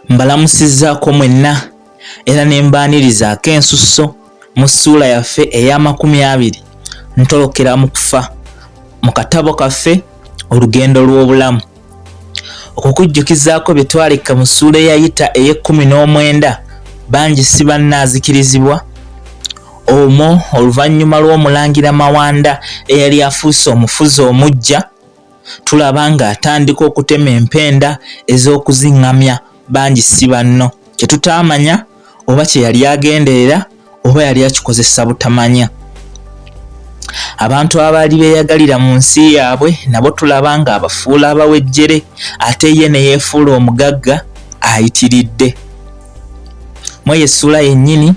Mbalamusizzaako mwenna era ne mbaanirizaako ensusso mu ssuula yaffe ey'amakumi 2 ntolokera mu kufa mu katabo kaffe Olugendo lw'obulamu. Okukujjukizaako bye twaleka mu ssuula eyayita ey'e19 bangi si bannaazikirizibwa omwo oluvannyuma lw'omulangira Mawanda eyali afuuse omufuzi omuggya tulaba ng'atandika okutema empenda ez'okuziŋŋamya bangi si banno kye tutaamanya oba kye yali agenderera oba yali akikozesa butamanya. Abantu abaali beeyagalira mu nsi yaabwe nabo tulaba nga abafuula abawejjere ate ye ne yeefuula omugagga ayitiridde. Mu Essuula yennyini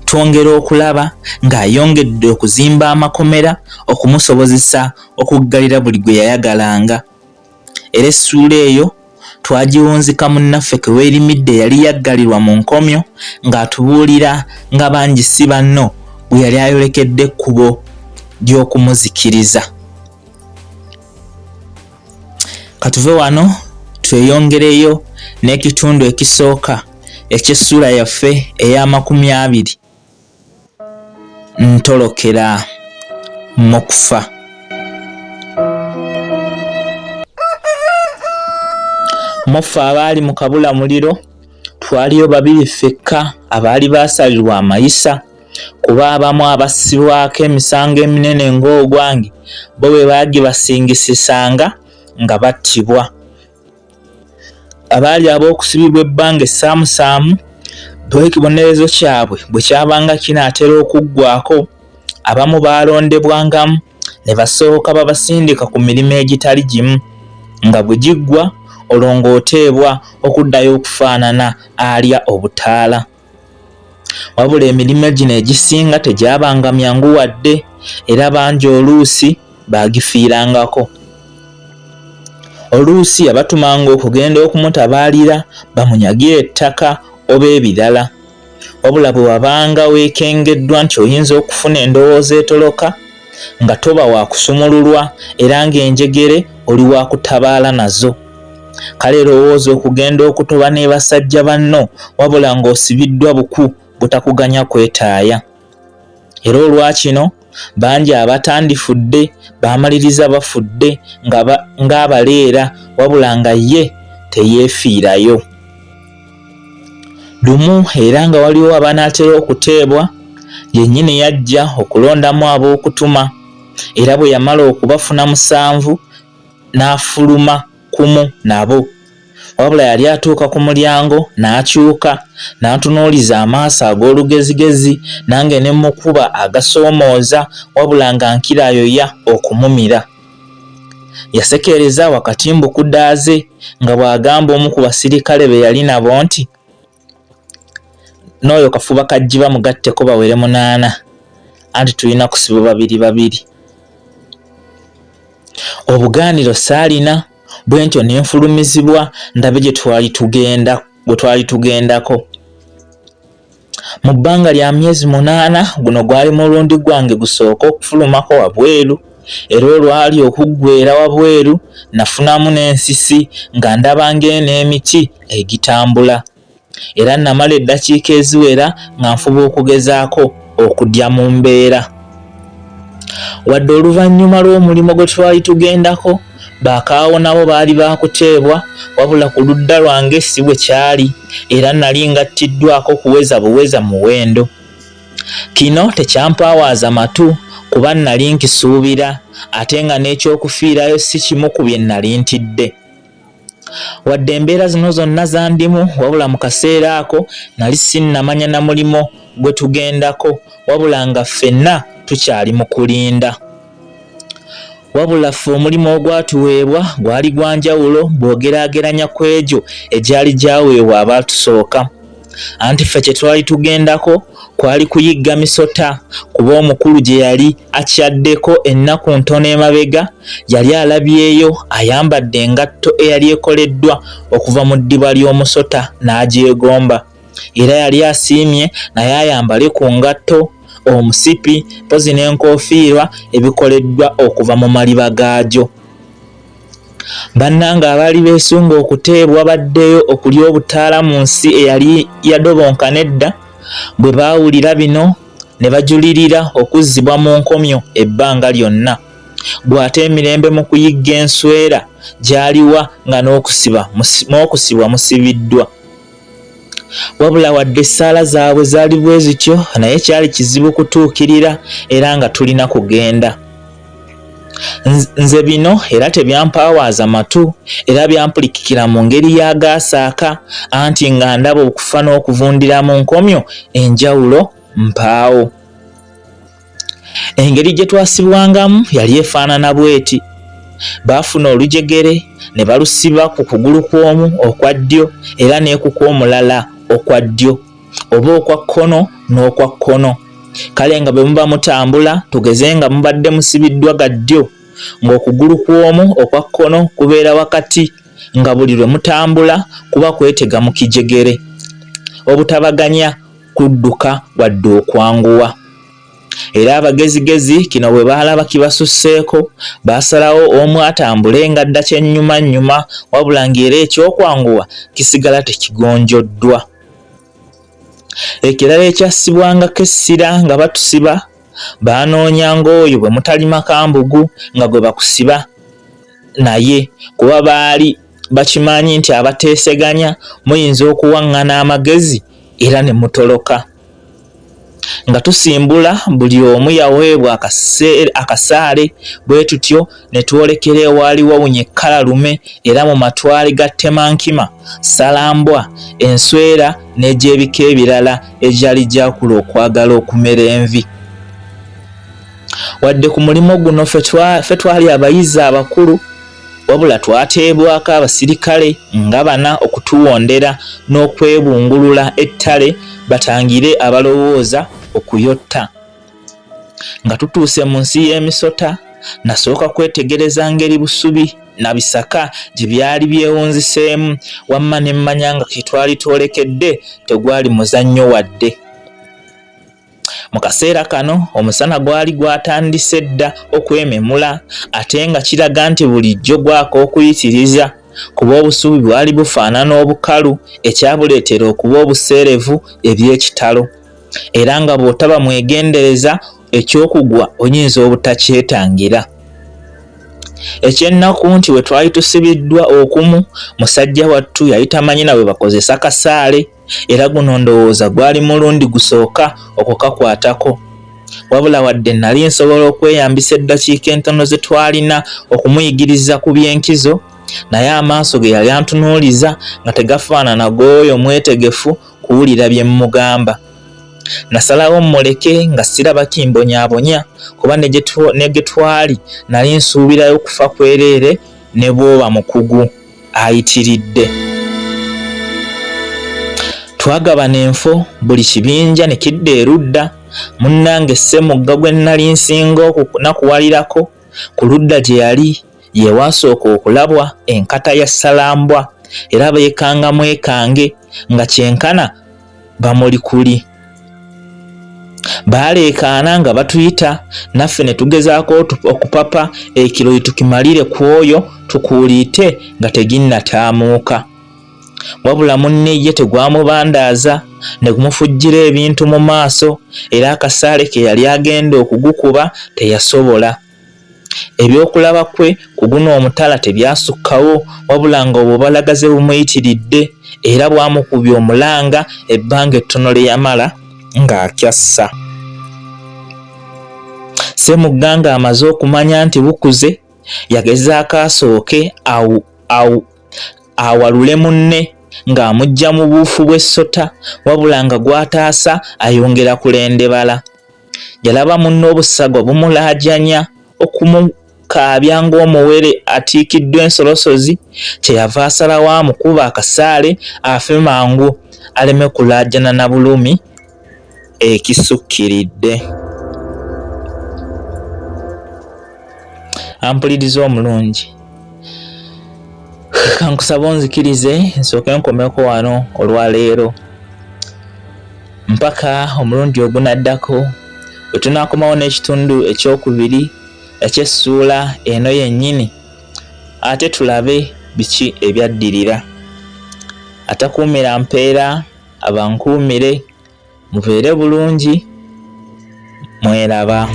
twongera okulaba ng'ayongedde okuzimba amakomera okumusobozesa okuggalira buli gwe yayagalanga. Era Essuula eyo twagiwunzika munnaffe ke weerimidde yali yaggalirwa mu nkomyo ng'atubuulira nga bangi si banno bwe yali ayolekedde ekkubo ly'okumuzikiriza. Katuve wano tweyongereyo n'ekitundu ekisooka eky'essuula yaffe ey'amakumi 2 ntolokera mu kufa. Muffe abaali mu kabula muliro twaliyo 2 ffekka abaali baasalirwa amayisa kuba abamu abassibwako emisango eminene ng'ogwange bo bwe baagibasingisisanga nga battibwa. Abaali ab'okusibibwa ebbanga essaamusaamu bw'ekibonerezo kyabwe bwe kyabanga kinaatera okuggwako abamu baalondebwangamu ne basooka babasindika ku mirimu egitali gimu nga bwe giggwa olwo ng'oteebwa okuddayo okufaanana alya obutaala. Wabula emirimu gino egisinga tegyabanga myangu wadde era bangi oluusi baagifiirangako. Oluusi yabatumanga okugenda okumutabaalira bamunyagire ettaka oba ebirala. Wabula bwe wabanga weekengeddwa nti oyinza okufuna endowooza etoloka nga toba wa kusumululwa era ng'enjegere oli wa kutabaala nazo. Kale lowooza okugenda okutoba ne basajja banno wabula ng'osibiddwa buku butakuganya kwetaaya. Era olwakino bangi abatandifudde baamaliriza bafudde ng'abaleera wabula nga ye teyeefiirayo. Lumu era nga waliwo abanaatera okuteebwa yennyini yajja okulondamu ab'okutuma era bwe yamala okubafuna 7 n'afuluma kumu nabo. Wabula yali atuuka ku mulyango n'akyuka n'antunuuliza amaaso ag'olugezigezi nange ne mukuba agasoomooza wabula nga nkirayoya okumumira. Yasekereza wakati mbukudaaze nga bw'agamba omu ku basirikale be yali nabo nti n'oyo kafuba kajjiba mugatteko bawere 8 anti tulina kusiba 2 Obugaaniro saalina bwe ntyo ne nfulumizibwa ndabe gye twali tugendako. Mu bbanga lya myezi 8 guno gwali mulundi gwange gusooka okufulumako wabweru era olwali okuggweera wabweru nafunamu n'ensisi nga ndaba ng'emiti egitambula era namala eddakiika eziwera nga nfuba okugezaako okudya mu mbeera. Wadde oluvannyuma lw'omulimu gwe twali tugendako baakaawo nabo baali baakuteebwa wabula ku ludda lwange si bwe kyali era nali ngattiddwako kuweza buweza muwendo. Kino tekyampawaaza matu kuba nali nkisuubira ate nga n'ekyokufiirayo si kimu ku bye nali ntidde. Wadde embeera zino zonna zandimu wabula mu kaseera ako nali sinnamanya na mulimo gwe tugendako wabula nga ffenna tukyali mu kulinda. wabula ffe omulimu ogwatuweebwa gwali gwa njawulo bw'ogeraageranya ku egyo egyali gyaweebwa abaatusooka. Anti ffe kye twali tugendako kwali kuyigga misota, kuba omukulu gye yali akyaddeko ennaku ntono emabega yali alabyeyo ayambadde engatto eyali ekoleddwa okuva mu ddiba ly'omusota n'agyegomba, era yali asiimye naye ayambale ku ngatto, omusipi, mpozi n'enkofiirwa ebikoleddwa okuva mu maliba gaagyo. Bannange abaali beesunga okuteebwa baddeyo okulya obutaala mu nsi eyali yadobonka nedda, bwe baawulira bino ne bajulirira okuzzibwa mu nkomyo ebbanga lyonna. Gw'ate emirembe mu kuyigga enswera gy'aliwa nga n'okusibwa musibiddwa. Wabula wadde essaala zaabwe zaali bwe zityo, naye kyali kizibu kutuukirira era nga tulina kugenda. Nze bino era tebyampawaaza matu era byampulikikira mu ngeri y'agaasaaka, anti nga ndaba okufa n'okuvundira mu nkomyo enjawulo mpaawo. Engeri gye twasibwangamu yali efaanana bweti. Baafuna olujegere ne balusiba ku kugulu kw'omu okwa ddyo era ne ku kw'omulala okwa ddyo, oba okwa kkono n'okwa kkono. Kale nga bwe muba mutambula tugeze nga mubadde musibiddwa ga ddyo, ng'okugulu kw'omu okwa kkono kubeera wakati, nga buli lwe mutambula kuba kwetega mu kijegere, obutabaganya kudduka wadde okwanguwa. Era abagezigezi kino bwe baalaba kibasusseeko baasalawo omu atambule nga adda kyennyuma, wabula ng'era ekyokwanguwa kisigala tekigonjoddwa. Ekirala ekyassibwangako essira nga batusiba, baanoonyanga oyo bwe mutali makambugu nga gwe bakusiba naye, kuba baali bakimanyi nti abateeseganya muyinza okuwaŋŋana amagezi era ne mutoloka. Nga tusimbula buli omu yaweebwa akasaale, bwe tutyo ne twolekera ewaali wawunya ekkalalume era mu matwale ga ttemankima, salambwa, enswera n'egy'ebika ebirala egyali gyakula okwagala okumera envi. Wadde ku mulimu guno ffe twali abayizi abakulu, wabula twateebwako abasirikale nga 4 okutuwondera n'okwebungulula ettale batangire abalowooza okuyotta. Nga tutuuse mu nsi y'emisota, nasooka kwetegereza ngeri busubi na bisaka gye byali byewunziseemu, wamma ne mmanya nga ke twali twolekedde tegwali muzannyo wadde. Mu kaseera kano omusana gwali gwatandise dda okwememula, ate nga kiraga nti bulijjo gwaka okuyitiriza, kuba obusubi bwali bufaanana obukalu, ekyabuleetera okuba obuseerevu eby'ekitalo, era nga bw'otaba mwegendereza ekyokugwa oyinza obutakyetangira. Ekyennaku nti we twali tusibiddwa okumu, musajja wattu yali tamanyi na bwe bakozesa kasaale, era guno ndowooza gwali mulundi gusooka okukakwatako. Wabula wadde nali nsobola okweyambisa eddakiika entono ze twalina okumuyigiriza ku by'enkizo, naye amaaso ge yali antunuuliza nga tegafaanana g'oyo mwetegefu kuwulira bye mmugamba. Nasalawo mmuleke nga siraba kimbonyaabonya, kuba ne gye twali nali nsuubirayo kufa kwereere ne bw'oba mukugu ayitiridde. Twagabana enfo, buli kibinja ne kidda erudda. Munnange Ssemugga gwe nali nsinga okunakuwalirako ku ludda gye yali ye wasooka okulabwa enkata ya salambwa, era beekangamu ekange nga kyenkana bamuli kuli. Baaleekaana nga batuyita, naffe ne tugezaako okupapa ekiro tukimalire ku oyo tukuuliite nga teginnataamuuka. Wabula munne ye tegwamubandaaza, ne gumufujjira ebintu mu maaso, era akasaale ke yali agenda okugukuba teyasobola. Ebyokulaba kwe ku guno omutala tebyasukkawo, wabula nga obwo balagaze bumuyitiridde, era bwamukubya omulanga ebbanga ettono lye yamala ng'akyassa. Ssemugga nga amaze okumanya nti bukuze, yagezaako asooke awalule munne ng'amugya mu buufu bw'essota, wabula nga gw'ataasa ayongera kulendebala. Yalaba munne obusagwa bumulaajanya n'okukaabya ng'omuwere atiikiddwa ensolosozi, kyeyava asalawo amukuba akasaale afe mangu aleme kulaajana na bulumi ekisukkiridde. Ampuliriza omulungi, kankusaba onzikirize nsooke nkomeko wano olwaleero mpaka omulundi ogunaddako bwe tunaakomawo n'ekitundu ekyokubiri eky'Essuula eno yennyini, ate tulabe biki ebyaddirira. Atakuumira mpeera abankuumire. Mubeere bulungi, mweraba.